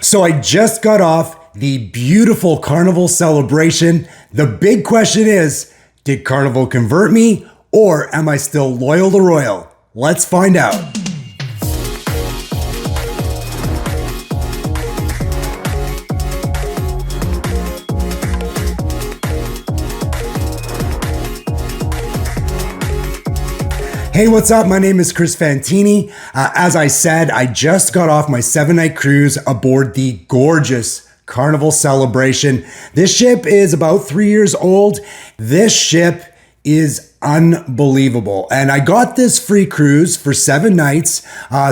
So I just got off the beautiful Carnival celebration. The big question is, did Carnival convert me or am I still loyal to Royal? Let's find out. Hey, what's up? My name is Chris Fantini. As I said, I just got off my 7-night cruise aboard the gorgeous Carnival Celebration. This ship is about 3 years old. This ship is unbelievable. And I got this free cruise for 7 nights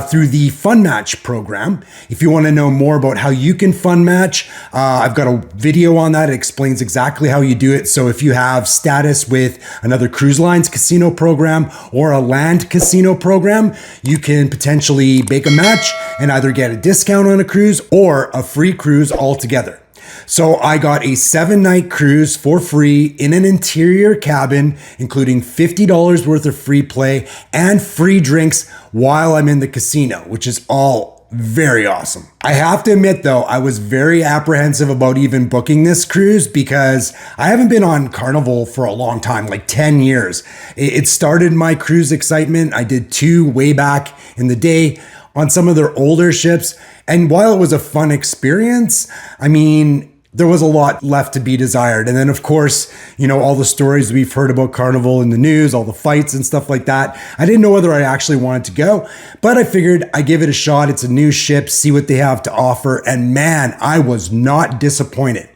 through the Fun Match program. If you want to know more about how you can fun match, I've got a video on that. It explains exactly how you do it. So if you have status with another cruise lines casino program or a land casino program, you can potentially make a match and either get a discount on a cruise or a free cruise altogether. So I got a 7-night cruise for free in an interior cabin, including $50 worth of free play and free drinks while I'm in the casino, which is all very awesome. I have to admit though, I was very apprehensive about even booking this cruise because I haven't been on Carnival for a long time, like 10 years. It started my cruise excitement. I did 2 way back in the day on some of their older ships. And while it was a fun experience, I mean, there was a lot left to be desired. And then of course, you know, all the stories we've heard about Carnival in the news, all the fights and stuff like that. I didn't know whether I actually wanted to go, but I figured I'd give it a shot. It's a new ship, see what they have to offer. And man, I was not disappointed.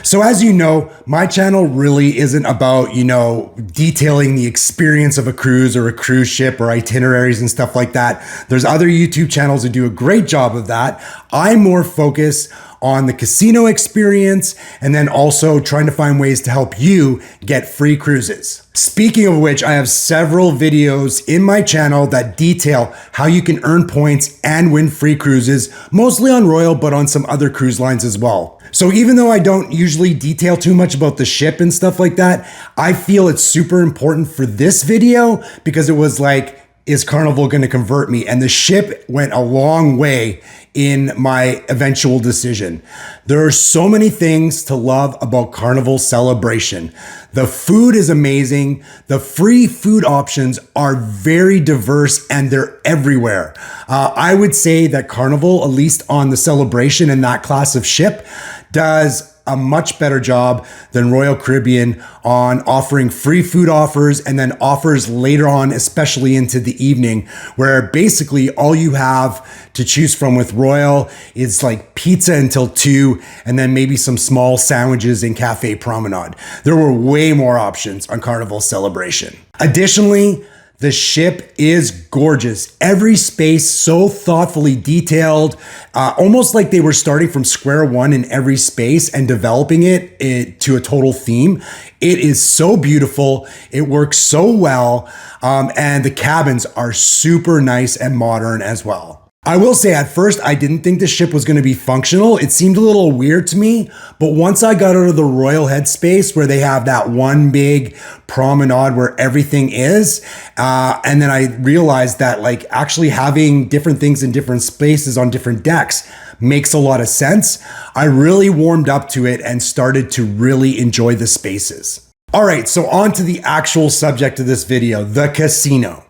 So as you know, my channel really isn't about, you know, detailing the experience of a cruise or a cruise ship or itineraries and stuff like that. There's other YouTube channels that do a great job of that. I more focus on the casino experience and then also trying to find ways to help you get free cruises. Speaking of which, I have several videos in my channel that detail how you can earn points and win free cruises, mostly on Royal, but on some other cruise lines as well. So even though I don't usually detail too much about the ship and stuff like that, I feel it's super important for this video because it was like, is Carnival going to convert me? And the ship went a long way in my eventual decision. There are so many things to love about Carnival Celebration. The food is amazing. The free food options are very diverse and they're everywhere. I would say that Carnival, at least on the Celebration and that class of ship, does a much better job than Royal Caribbean on offering free food offers and then offers later on, especially into the evening, where basically all you have to choose from with Royal is like pizza until 2 and then maybe some small sandwiches in Cafe Promenade. There were way more options on Carnival Celebration. Additionally, the ship is gorgeous. Every space so thoughtfully detailed, almost like they were starting from square one in every space and developing it to a total theme. It is so beautiful. It works so well. And the cabins are super nice and modern as well. I will say at first, I didn't think the ship was going to be functional. It seemed a little weird to me, but once I got out of the Royal headspace where they have that one big promenade where everything is, and then I realized that like actually having different things in different spaces on different decks makes a lot of sense. I really warmed up to it and started to really enjoy the spaces. All right, so on to the actual subject of this video, the casino.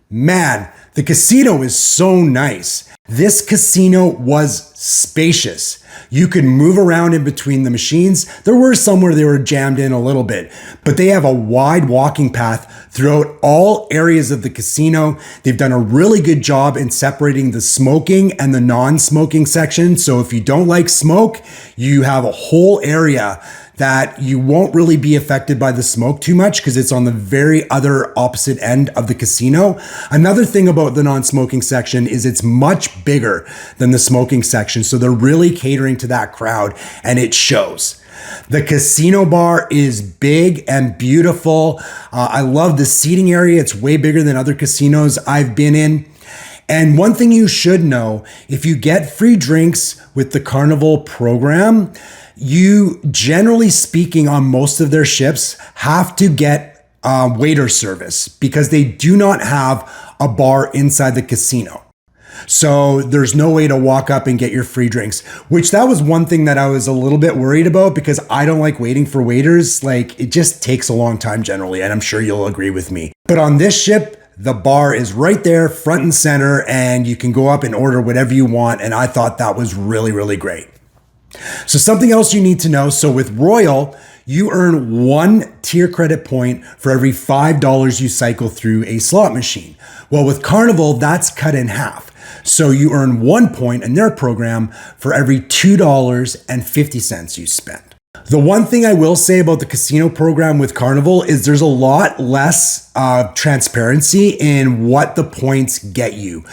Man, the casino is so nice. This casino was spacious. You could move around in between the machines. There were some where they were jammed in a little bit, but they have a wide walking path throughout all areas of the casino. They've done a really good job in separating the smoking and the non-smoking section. So if you don't like smoke, you have a whole area that you won't really be affected by the smoke too much because it's on the very other opposite end of the casino. Another thing about the non-smoking section is it's much bigger than the smoking section. So they're really catering to that crowd and it shows. The casino bar is big and beautiful. I love the seating area. It's way bigger than other casinos I've been in. And one thing you should know, if you get free drinks with the Carnival program, you, generally speaking, on most of their ships have to get waiter service because they do not have a bar inside the casino. So there's no way to walk up and get your free drinks, which that was one thing that I was a little bit worried about because I don't like waiting for waiters. Like it just takes a long time generally, and I'm sure you'll agree with me. But on this ship, the bar is right there, front and center, and you can go up and order whatever you want. And I thought that was really, really great. So something else you need to know. So with Royal, you earn 1 tier credit point for every $5 you cycle through a slot machine. Well, with Carnival, that's cut in half. So you earn 1 point in their program for every $2.50 you spend. The one thing I will say about the casino program with Carnival is there's a lot less transparency in what the points get you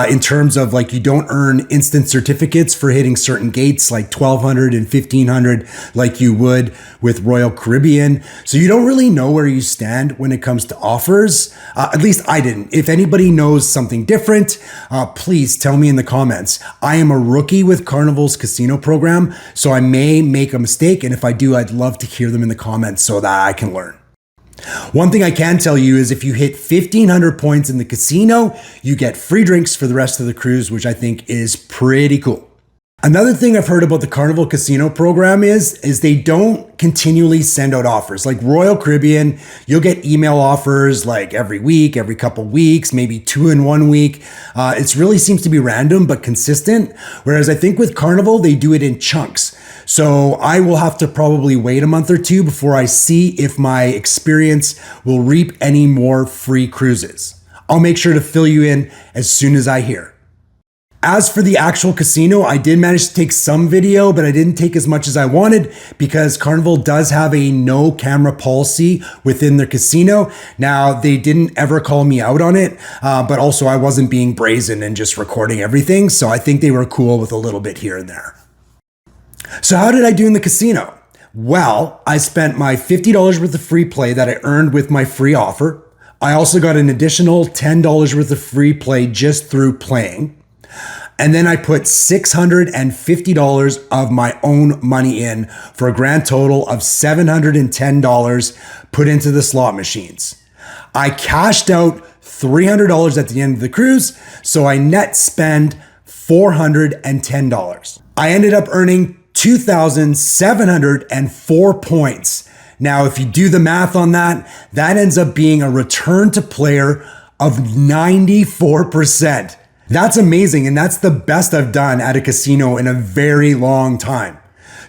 in terms of like you don't earn instant certificates for hitting certain gates like 1200 and 1500 like you would with Royal Caribbean. So you don't really know where you stand when it comes to offers. At least I didn't. If anybody knows something different, please tell me in the comments. I am a rookie with Carnival's casino program, so I may make a mistake. And if I do, I'd love to hear them in the comments so that I can learn. One thing I can tell you is if you hit 1,500 points in the casino, you get free drinks for the rest of the cruise, which I think is pretty cool. Another thing I've heard about the Carnival casino program is they don't continually send out offers. Like Royal Caribbean, you'll get email offers like every week, every couple weeks, maybe 2 in 1 week. It really seems to be random but consistent. Whereas I think with Carnival, they do it in chunks. So I will have to probably wait a month or two before I see if my experience will reap any more free cruises. I'll make sure to fill you in as soon as I hear. As for the actual casino, I did manage to take some video, but I didn't take as much as I wanted because Carnival does have a no camera policy within their casino. Now, they didn't ever call me out on it, but also I wasn't being brazen and just recording everything. So I think they were cool with a little bit here and there. So how did I do in the casino? Well, I spent my $50 worth of free play that I earned with my free offer. I also got an additional $10 worth of free play just through playing. And then I put $650 of my own money in for a grand total of $710 put into the slot machines. I cashed out $300 at the end of the cruise, so I net spend $410. I ended up earning 2,704 points. Now, if you do the math on that, that ends up being a return to player of 94%. That's amazing, and that's the best I've done at a casino in a very long time.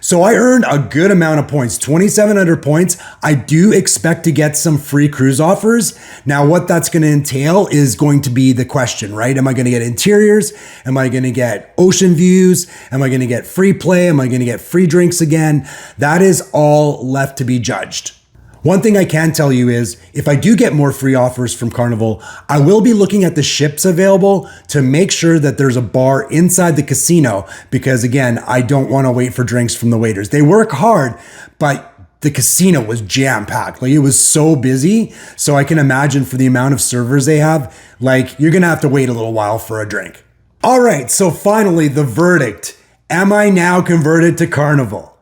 So I earned a good amount of points, 2,700 points. I do expect to get some free cruise offers. Now, what that's going to entail is going to be the question, right? Am I going to get interiors? Am I going to get ocean views? Am I going to get free play? Am I going to get free drinks again? That is all left to be judged. One thing I can tell you is if I do get more free offers from Carnival, I will be looking at the ships available to make sure that there's a bar inside the casino because again, I don't want to wait for drinks from the waiters. They work hard, but the casino was jam-packed. Like it was so busy. So I can imagine for the amount of servers they have, like you're going to have to wait a little while for a drink. All right, so finally the verdict. Am I now converted to Carnival?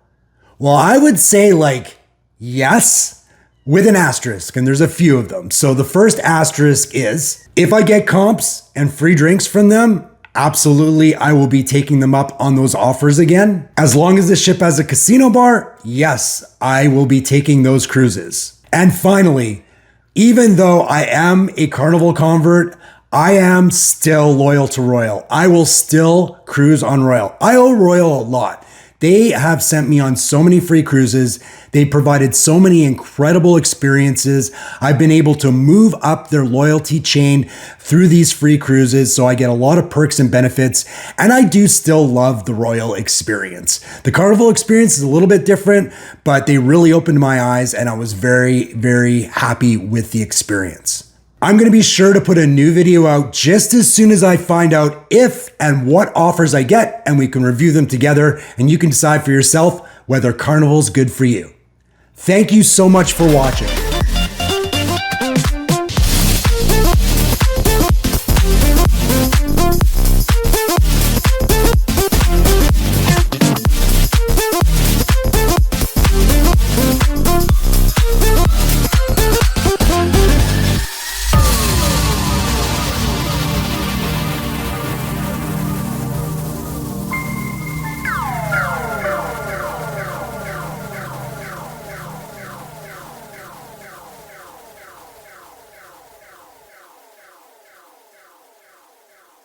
Well, I would say yes. With an asterisk, and there's a few of them. So the first asterisk is, if I get comps and free drinks from them, absolutely, I will be taking them up on those offers again. As long as the ship has a casino bar, yes, I will be taking those cruises. And finally, even though I am a Carnival convert, I am still loyal to Royal. I will still cruise on Royal. I owe Royal a lot. They have sent me on so many free cruises. They provided so many incredible experiences. I've been able to move up their loyalty chain through these free cruises, so I get a lot of perks and benefits, and I do still love the Royal experience. The Carnival experience is a little bit different, but they really opened my eyes, and I was very, very happy with the experience. I'm going to be sure to put a new video out just as soon as I find out if and what offers I get, and we can review them together and you can decide for yourself whether Carnival's good for you. Thank you so much for watching.